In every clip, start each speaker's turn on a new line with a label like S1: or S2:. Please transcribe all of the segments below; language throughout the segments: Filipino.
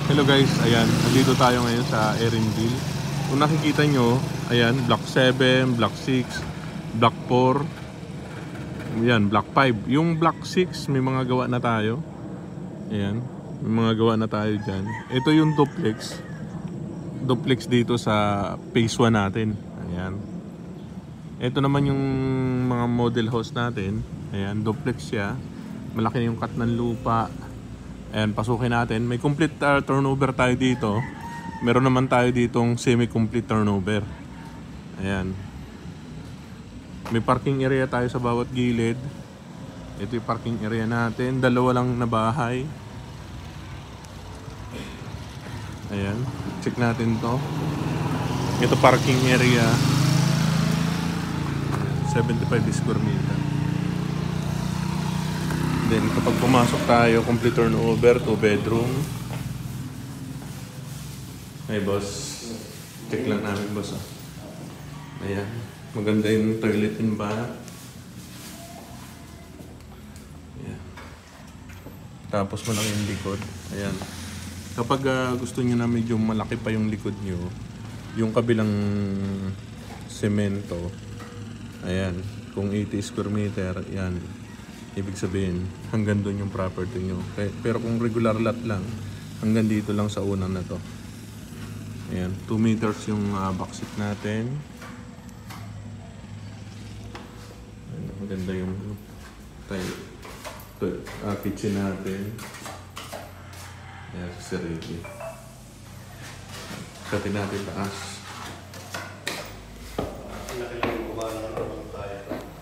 S1: Hello guys, ayan, nandito tayo ngayon sa Erenville. Kung nakikita nyo, ayan, block 7, block 6, block 4, ayan, block 5. Yung block 6, may mga gawa na tayo. Ayan, may mga gawa na tayo dyan. Ito yung duplex. Duplex dito sa phase 1 natin. Ayan. Ito naman yung mga model house natin. Ayan, duplex siya. Malaki yung cut ng lupa. Ayan, pasukin natin. May complete turnover tayo dito. Meron naman tayo ditong semi-complete turnover. Ayan. May parking area tayo sa bawat gilid. Ito yung parking area natin. Dalawa lang na bahay. Ayan. Check natin to. Ito parking area. 75 square meter. Then kapag pumasok tayo, complete turnover, 2 bedroom. Ay boss, check lang namin boss. Ayan, maganda yung toilet and bath. Ayan. Tapos malaki yung likod. Ayan. Kapag gusto nyo na medyo malaki pa yung likod nyo, yung kabilang semento, ayan, kung 80 square meter, yan. Ibig sabihin, hanggang doon yung property nyo. Pero kung regular lot lang, hanggang dito lang sa unang na to. Ayan, 2 meters yung backseat natin. Ayan, maganda yung kitchen natin. Ayan, sarili. Katin natin taas.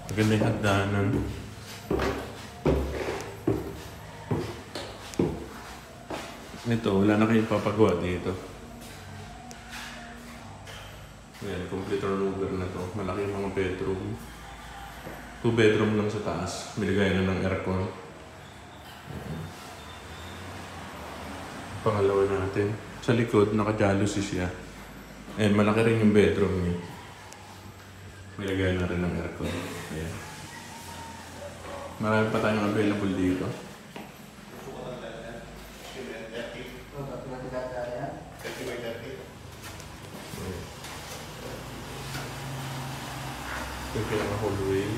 S1: Maganda yung hagdanan. Ito, wala na kayong papagawa dito. Ayan, complete turnover na to. Malaki yung mga bedroom. 2 bedroom lang sa taas. Binigay na ng aircon. Ayan. Pangalawa natin. Sa likod, naka-jalousie siya. Ayan, malaki rin yung bedroom niya. Binigay na rin ng aircon. Ayan. Marami pa tayong available dito. Yung pinaka-hallway.